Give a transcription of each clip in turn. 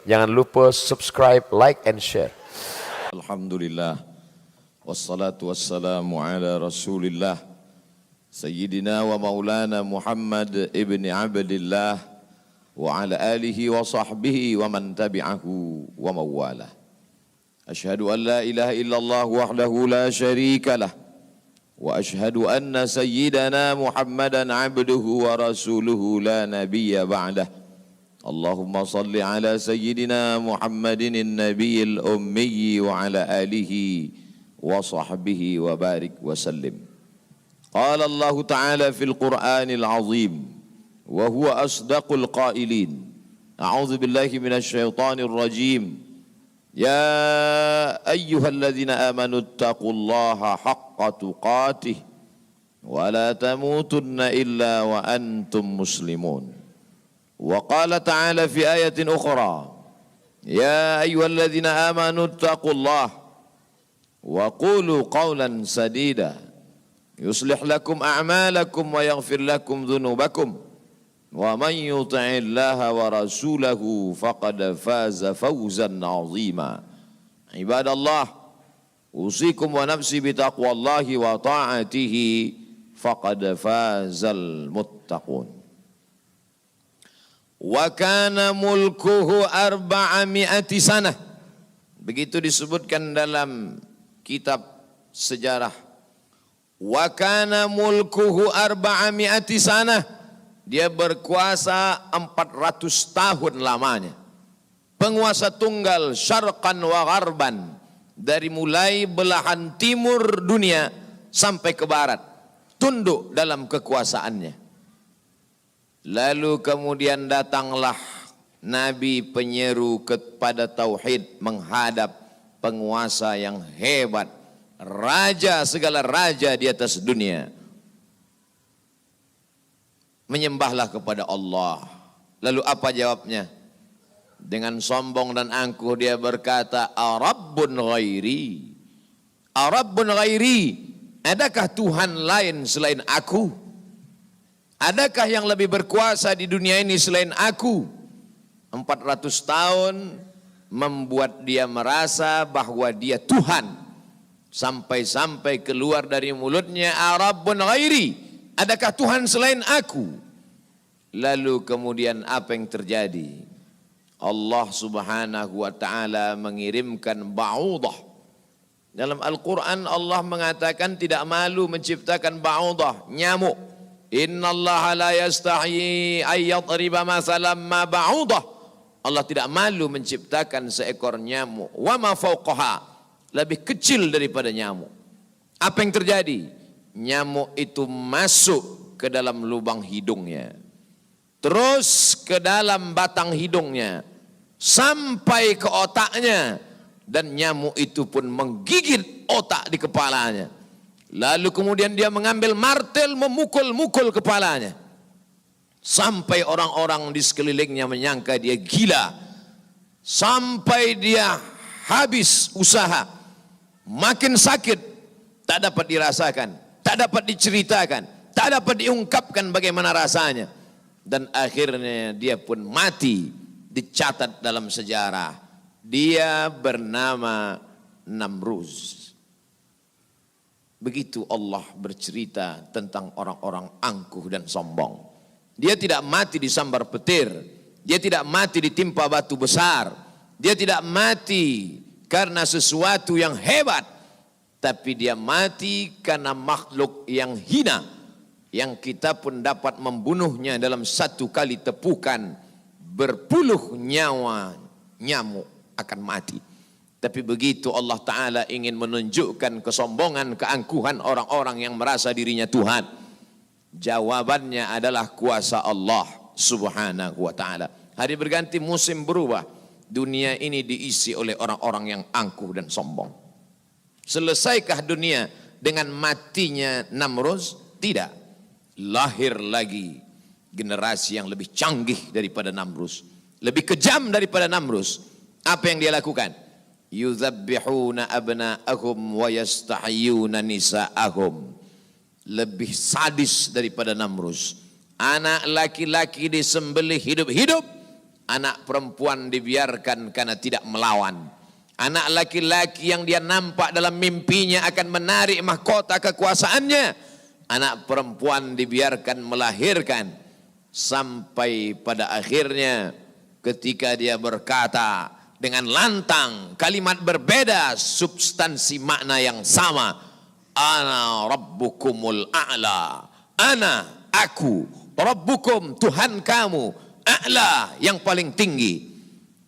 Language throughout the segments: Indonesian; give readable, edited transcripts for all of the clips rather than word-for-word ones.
Jangan lupa subscribe, like, and share. Alhamdulillah, wassalatu wassalamu ala rasulillah, Sayyidina wa maulana Muhammad ibni Abdillah, wa ala alihi wa sahbihi wa man tabi'ahu wa mawalah. Ashhadu an la ilaha illallah wahdahu la sharika lah, wa ashhadu anna sayyidana Muhammadan abduhu wa rasuluhu la nabiyya ba'dah. Allahumma salli ala sayyidina Muhammadin nabiyil ummi wa ala alihi wa sahbihi wa barik wa sallim. Qala Allah Ta'ala fil Qur'anil azim wa huwa asdaqul qailin. A'udzu billahi minasy syaithanir rajim. Ya ayyuhalladzina amanu taqullaha haqqa tuqatih wa la tamutunna illa wa antum muslimun. وقال تعالى في آية أخرى يا أيها الذين آمنوا اتقوا الله وقولوا قولا سديدا يصلح لكم أعمالكم ويغفر لكم ذنوبكم ومن يطع الله ورسوله فقد فاز فوزا عظيما عباد الله أوصيكم ونفسي بتقوى الله وطاعته فقد فاز المتقون. Wa kana mulkuhu 400 sanah. Begitu disebutkan dalam kitab sejarah. Wa kana mulkuhu 400 sanah. Dia berkuasa 400 tahun lamanya. Penguasa tunggal syarqan wa gharban. Dari mulai belahan timur dunia sampai ke barat. Tunduk dalam kekuasaannya. Lalu kemudian datanglah Nabi penyeru kepada tauhid menghadap penguasa yang hebat, raja segala raja di atas dunia. Menyembahlah kepada Allah. Lalu apa jawabnya? Dengan sombong dan angkuh dia berkata, Arabbun ghairi, Arabbun ghairi, adakah Tuhan lain selain aku? Adakah yang lebih berkuasa di dunia ini selain aku? 400 tahun membuat dia merasa bahwa dia Tuhan. Sampai-sampai keluar dari mulutnya, Arabbun ghairi, adakah Tuhan selain aku? Lalu kemudian apa yang terjadi? Allah subhanahu wa ta'ala mengirimkan ba'udah. Dalam Al-Quran Allah mengatakan tidak malu menciptakan ba'udah, nyamuk. Inna Allah la yastahi ayyadriba masalam ma ba'udah. Allah tidak malu menciptakan seekor nyamuk. Wa ma fauqaha, lebih kecil daripada nyamuk. Apa yang terjadi? Nyamuk itu masuk ke dalam lubang hidungnya. Terus ke dalam batang hidungnya. Sampai ke otaknya. Dan nyamuk itu pun menggigit otak di kepalanya. Lalu kemudian dia mengambil martel memukul-mukul kepalanya. Sampai orang-orang di sekelilingnya menyangka dia gila. Sampai dia habis usaha. Makin sakit. Tak dapat dirasakan. Tak dapat diceritakan. Tak dapat diungkapkan bagaimana rasanya. Dan akhirnya dia pun mati. Dicatat dalam sejarah. Dia bernama Namruz. Begitu Allah bercerita tentang orang-orang angkuh dan sombong. Dia tidak mati disambar petir. Dia tidak mati ditimpa batu besar. Dia tidak mati karena sesuatu yang hebat. Tapi dia mati karena makhluk yang hina. Yang kita pun dapat membunuhnya dalam satu kali tepukan. Berpuluh nyawa nyamuk akan mati. Tapi begitu Allah Ta'ala ingin menunjukkan kesombongan, keangkuhan orang-orang yang merasa dirinya Tuhan. Jawabannya adalah kuasa Allah Subhanahu wa Ta'ala. Hari berganti, musim berubah. Dunia ini diisi oleh orang-orang yang angkuh dan sombong. Selesaikah dunia dengan matinya Namruz? Tidak. Lahir lagi generasi yang lebih canggih daripada Namruz. Lebih kejam daripada Namruz. Apa yang dia lakukan? Yudzabbihuna abna'ahum wa yastahyuna nisa'ahum. Lebih sadis daripada Namruz. Anak laki-laki disembelih hidup-hidup, Anak perempuan dibiarkan karena tidak melawan. Anak laki-laki yang dia nampak dalam mimpinya akan menarik mahkota kekuasaannya. Anak perempuan dibiarkan melahirkan. Sampai pada akhirnya ketika dia berkata dengan lantang, kalimat berbeda, substansi makna yang sama. Ana rabbukumul a'la. Ana, aku, rabbukum, Tuhan kamu. A'la, yang paling tinggi.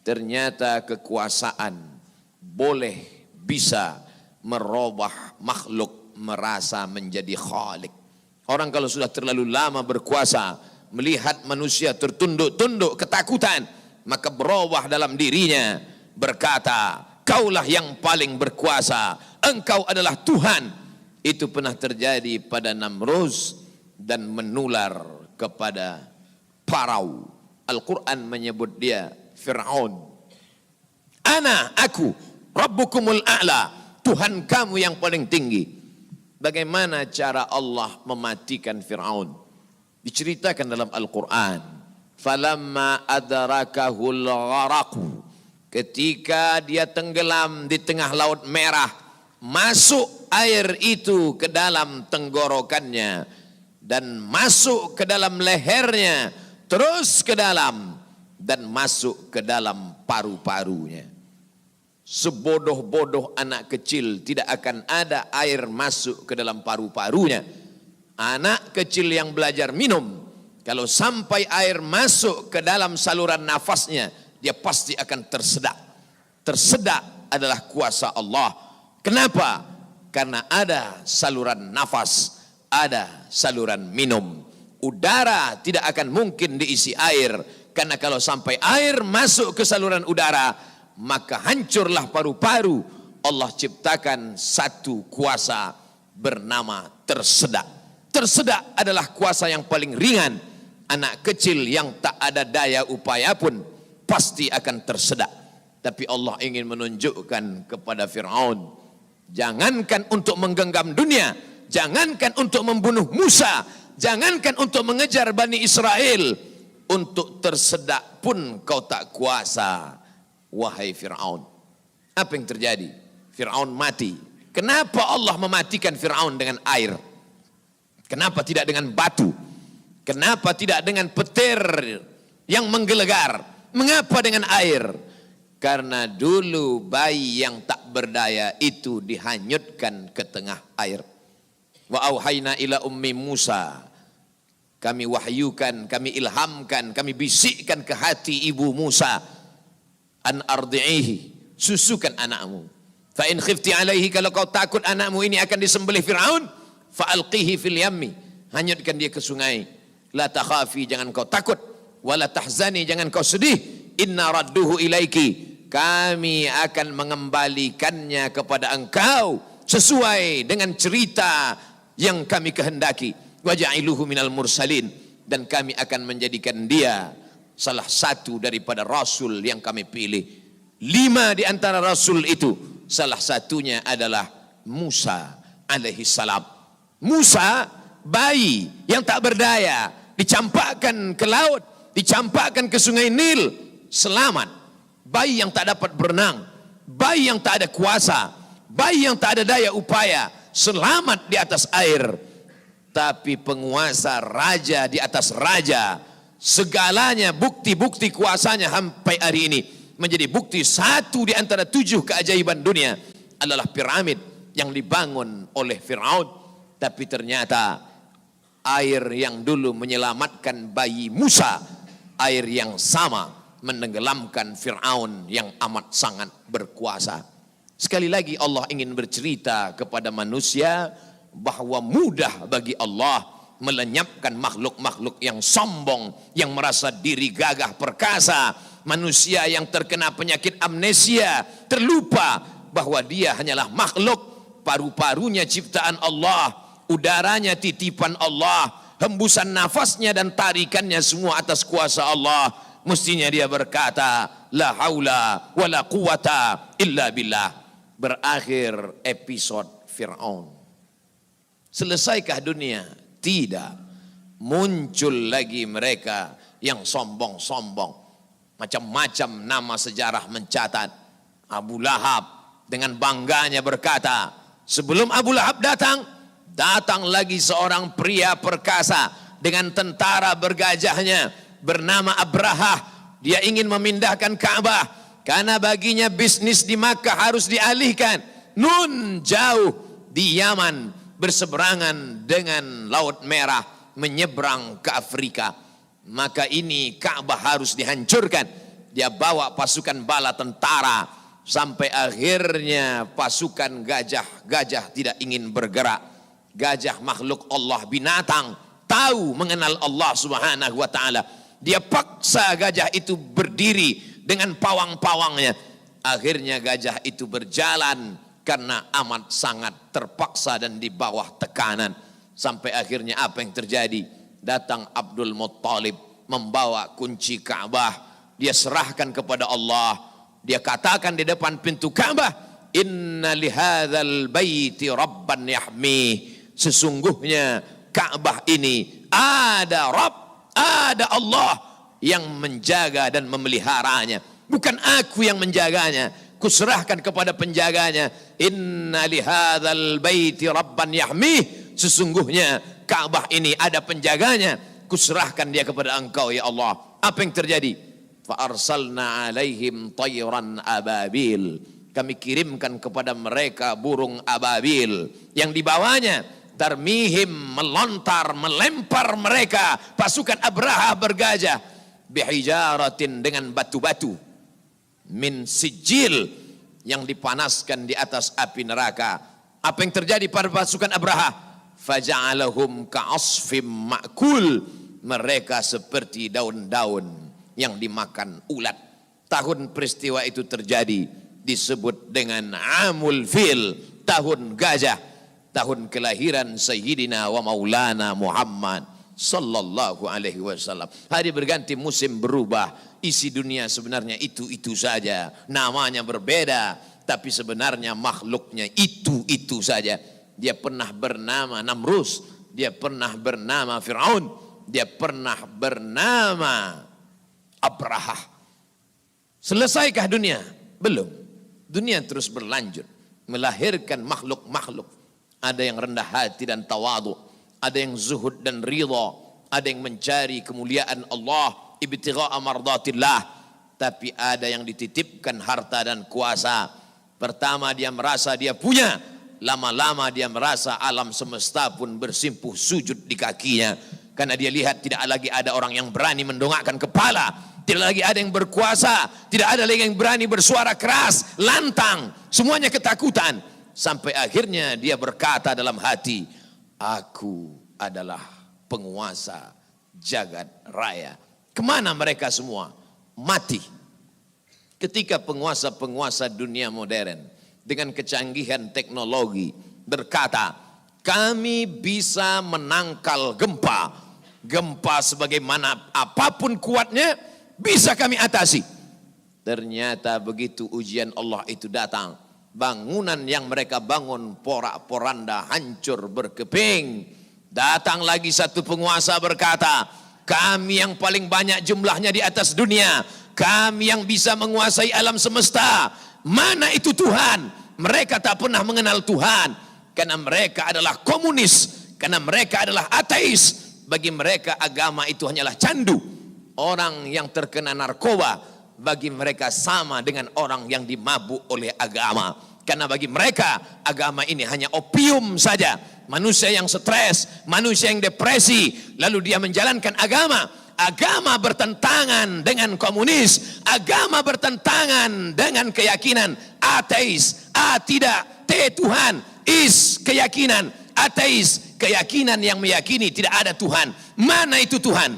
Ternyata kekuasaan boleh bisa merubah makhluk merasa menjadi khalik. Orang kalau sudah terlalu lama berkuasa, melihat manusia tertunduk-tunduk ketakutan, maka berubah dalam dirinya, berkata, kaulah yang paling berkuasa, engkau adalah Tuhan. Itu pernah terjadi pada Namruz dan menular kepada Parau. Al-Quran menyebut dia Fir'aun. Ana, aku, Rabbukumul a'la, Tuhan kamu yang paling tinggi. Bagaimana cara Allah mematikan Fir'aun? Diceritakan dalam Al-Quran. Falamma adrakahul gharaqu, ketika dia tenggelam di tengah laut merah, masuk air itu ke dalam tenggorokannya dan masuk ke dalam lehernya, terus ke dalam dan masuk ke dalam paru-parunya. Sebodoh-bodoh anak kecil tidak akan ada air masuk ke dalam paru-parunya. Anak kecil yang belajar minum, kalau sampai air masuk ke dalam saluran nafasnya, dia pasti akan tersedak. Tersedak adalah kuasa Allah. Kenapa? Karena ada saluran nafas, ada saluran minum. Udara tidak akan mungkin diisi air, karena kalau sampai air masuk ke saluran udara, maka hancurlah paru-paru. Allah ciptakan satu kuasa bernama tersedak. Tersedak adalah kuasa yang paling ringan. Anak kecil yang tak ada daya upaya pun pasti akan tersedak. Tapi Allah ingin menunjukkan kepada Fir'aun, jangankan untuk menggenggam dunia, jangankan untuk membunuh Musa, jangankan untuk mengejar Bani Israel, untuk tersedak pun kau tak kuasa, wahai Fir'aun. Apa yang terjadi? Fir'aun mati. Kenapa Allah mematikan Fir'aun dengan air? Kenapa tidak dengan batu? Kenapa tidak dengan petir yang menggelegar? Mengapa dengan air? Karena dulu bayi yang tak berdaya itu dihanyutkan ke tengah air. Wa auhayna ila ummi Musa, kami wahyukan, kami ilhamkan, kami bisikkan ke hati ibu Musa, an ardi'ihi, susukan anakmu. Fa in khifti alaihi, kalau kau takut anakmu ini akan disembelih Fir'aun, fa alqihi fil yammi, hanyutkan dia ke sungai. La takhafi, jangan kau takut, wala tahzani, jangan kau sedih, inna radduhu ilaiki, kami akan mengembalikannya kepada engkau sesuai dengan cerita yang kami kehendaki. Waja'iluhu minal mursalin, dan kami akan menjadikan dia salah satu daripada rasul yang kami pilih. 5 di antara rasul itu, salah satunya adalah Musa alaihi salam. Musa, bayi yang tak berdaya, dicampakkan ke laut, dicampakkan ke sungai Nil, selamat. Bayi yang tak dapat berenang, bayi yang tak ada kuasa, bayi yang tak ada daya upaya, selamat di atas air. Tapi penguasa, raja di atas raja, segalanya bukti-bukti kuasanya sampai hari ini menjadi bukti. Satu di antara 7 keajaiban dunia adalah piramid yang dibangun oleh Fir'aun. Tapi ternyata air yang dulu menyelamatkan bayi Musa, air yang sama menenggelamkan Fir'aun yang amat sangat berkuasa. Sekali lagi Allah ingin bercerita kepada manusia bahwa mudah bagi Allah melenyapkan makhluk-makhluk yang sombong, yang merasa diri gagah perkasa. Manusia yang terkena penyakit amnesia, terlupa bahwa dia hanyalah makhluk, paru-parunya ciptaan Allah, udaranya titipan Allah, hembusan nafasnya dan tarikannya semua atas kuasa Allah. Mestinya dia berkata, la haula wa la quwata illa billah. Berakhir episode Fir'aun. Selesaikah dunia? Tidak. Muncul lagi mereka yang sombong-sombong. Macam-macam nama sejarah mencatat. Abu Lahab dengan bangganya berkata, sebelum Abu Lahab datang, datang lagi seorang pria perkasa dengan tentara bergajahnya bernama Abrahah. Dia ingin memindahkan Ka'bah karena baginya bisnis di Makkah harus dialihkan. Nun jauh di Yaman berseberangan dengan Laut Merah menyeberang ke Afrika. Maka ini Ka'bah harus dihancurkan. Dia bawa pasukan bala tentara. Sampai akhirnya pasukan gajah tidak ingin bergerak. Gajah makhluk Allah, binatang, tahu mengenal Allah Subhanahu wa ta'ala. Dia paksa gajah itu berdiri dengan pawang-pawangnya. Akhirnya gajah itu berjalan karena amat sangat terpaksa dan di bawah tekanan. Sampai akhirnya apa yang terjadi? Datang Abdul Muttalib membawa kunci Ka'bah. Dia serahkan kepada Allah. Dia katakan di depan pintu Ka'bah, inna lihadzal baiti rabban yahmih. Sesungguhnya Ka'bah ini ada Rabb, ada Allah yang menjaga dan memeliharanya. Bukan aku yang menjaganya, kuserahkan kepada penjaganya. Inna lihadzal baiti rabban yahmih. Sesungguhnya Ka'bah ini ada penjaganya, kuserahkan dia kepada engkau ya Allah. Apa yang terjadi? Fa'arsalna alaihim tayran ababil. Kami kirimkan kepada mereka burung ababil yang dibawanya tarmihim, melontar, melempar mereka pasukan Abraha bergajah bihijaratin, dengan batu-batu min sijil, yang dipanaskan di atas api neraka. Apa yang terjadi pada pasukan Abraha? Faja'alahum ka'asfim ma'kul. Mereka seperti daun-daun yang dimakan ulat. Tahun peristiwa itu terjadi disebut dengan Amul Fil, tahun gajah, tahun kelahiran Sayyidina wa Maulana Muhammad sallallahu alaihi wasallam. Hari berganti, musim berubah, isi dunia sebenarnya itu-itu saja, namanya berbeda, tapi sebenarnya makhluknya itu-itu saja. Dia pernah bernama Namrus, dia pernah bernama Fir'aun, dia pernah bernama Abraha. Selesaikah dunia? Belum. Dunia terus berlanjut, melahirkan makhluk-makhluk. Ada yang rendah hati dan tawadu, ada yang zuhud dan ridha, ada yang mencari kemuliaan Allah, ibtigha'a mardatillah. Tapi ada yang dititipkan harta dan kuasa. Pertama dia merasa dia punya, lama-lama dia merasa alam semesta pun bersimpuh sujud di kakinya. Karena dia lihat tidak lagi ada orang yang berani mendongakkan kepala, tidak lagi ada yang berkuasa, tidak ada lagi yang berani bersuara keras, lantang, semuanya ketakutan. Sampai akhirnya dia berkata dalam hati, aku adalah penguasa jagat raya. Kemana mereka semua? Mati. Ketika penguasa-penguasa dunia modern dengan kecanggihan teknologi berkata, kami bisa menangkal gempa. Gempa sebagaimana apapun kuatnya bisa kami atasi. Ternyata begitu ujian Allah itu datang, bangunan yang mereka bangun porak-poranda, hancur berkeping. Datang lagi satu penguasa berkata, kami yang paling banyak jumlahnya di atas dunia, kami yang bisa menguasai alam semesta. Mana itu Tuhan? Mereka tak pernah mengenal Tuhan, karena mereka adalah komunis, karena mereka adalah ateis. Bagi mereka agama itu hanyalah candu. Orang yang terkena narkoba bagi mereka sama dengan orang yang dimabuk oleh agama. Karena bagi mereka agama ini hanya opium saja. Manusia yang stres, manusia yang depresi, lalu dia menjalankan agama. Agama bertentangan dengan komunis, agama bertentangan dengan keyakinan ateis. A tidak, T Tuhan, is keyakinan ateis, keyakinan yang meyakini tidak ada Tuhan. Mana itu Tuhan?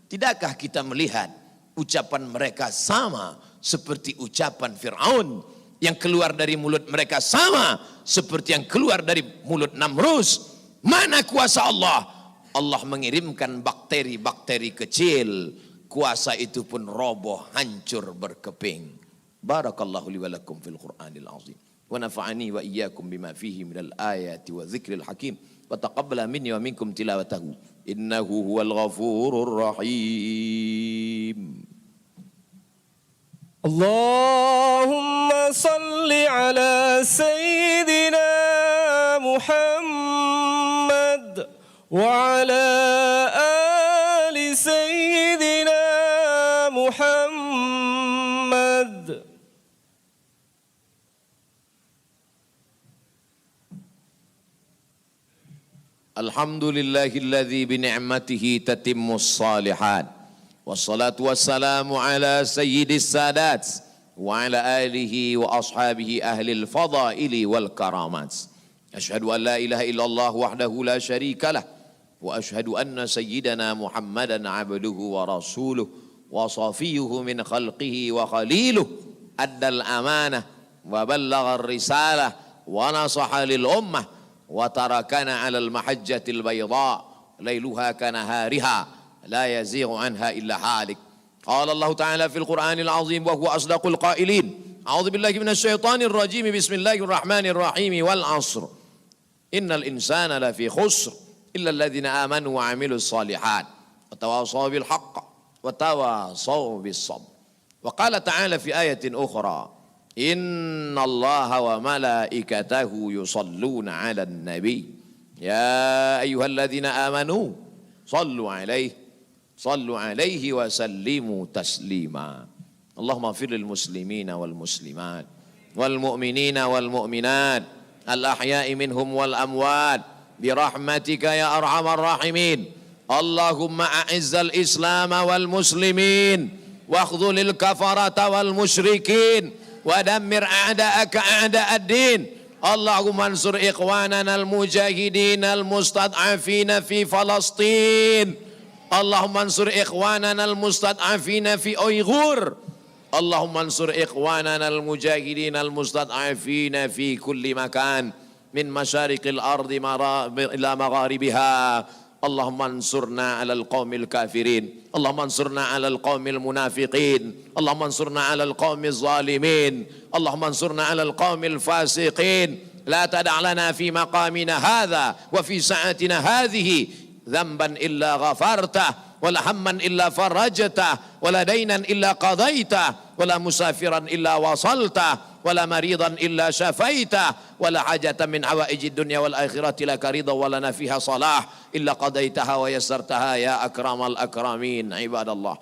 Tidakkah kita melihat ucapan mereka sama seperti ucapan Fir'aun, yang keluar dari mulut mereka sama seperti yang keluar dari mulut Namrus? Mana kuasa Allah? Allah mengirimkan bakteri-bakteri kecil, kuasa itu pun roboh, hancur berkeping. Barakallahu li wa lakum fil Qur'anil azim. Wa nafa'ani wa iyyakum bima fihi minal ayati wa dzikril hakim. Wa taqabbala minni wa minkum tilawatahu. Innahu huwal ghafurur rahim. اللهم صل على سيدنا محمد وعلى آل سيدنا محمد. Alhamdulillahilladzi bini'matihi tatimmus salihat. Wassalatu wassalamu ala sayyidis sadat wa ala alihi wa ashabihi ahlil fadaili wal karamat. Ashhadu an la ilaha illallah wahdahu la syarika lah wa ashhadu anna sayyidana Muhammadan abduhu wa rasuluh wa safiyuhu min khalqihi wa khaliluh addal amanah wa ballagha risalah wa nasaha lil ummah وتركنا على المحجة البيضاء ليلها كنهارها لا يزيغ عنها إلا هالك. قال الله تعالى في القرآن العظيم وهو أصدق القائلين: أعوذ بالله من الشيطان الرجيم بسم الله الرحمن الرحيم والعصر إن الإنسان لفي خسر إلا الذين آمنوا وعملوا الصالحات وتواصوا بالحق وتواصوا بالصبر. وقال تعالى في آية أخرى: إن الله وملائكته يصلون على النبي يا أيها الذين آمنوا صلوا عليه وسلموا تسليما. اللهم اغفر للمسلمين والمسلمات والمؤمنين والمؤمنات الأحياء منهم والأموات برحمتك يا أرحم الراحمين. اللهم أعز الإسلام والمسلمين واخذل الكفرة والمشركين ودمر أعداءك أعداء الدين. اللهم انصر إخواننا المجاهدين المستضعفين في فلسطين. اللهم انصر إخواننا المستضعفين في أيغور. اللهم انصر إخواننا المجاهدين المستضعفين في كل مكان من مشارق الأرض إلى مغاربها. اللهم انصرنا على القوم الكافرين. اللهم انصرنا على القوم المنافقين. اللهم انصرنا على القوم الظالمين. اللهم انصرنا على القوم الفاسقين. لا تدع لنا في مقامنا هذا وفي ساعتنا هذه ذنبا إلا غفرته ولا هما إلا فرجته ولا دينا إلا قضيته ولا مسافرا إلا وصلته ولا مريضا إلا شفيته ولا حاجة من حوائج الدنيا والآخرة لك رضا ولنا فيها صلاح إلا قضيتها ويسرتها يا أكرم الأكرمين. عباد الله،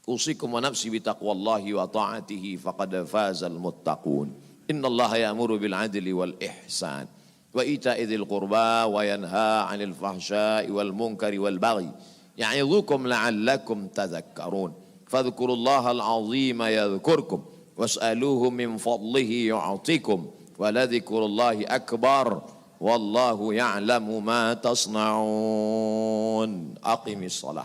أوصيكم ونفسي بتقوى الله وطاعته فقد فاز المتقون. إن الله يأمر بالعدل والإحسان وإيتاء ذي القربى وينهى عن الفحشاء والمنكر والبغي يعظكم لعلكم تذكرون. فاذكروا الله العظيم يذكركم واسألوه من فضله يعطيكم ولذكر الله أكبر والله يعلم ما تصنعون. أقم الصلاة.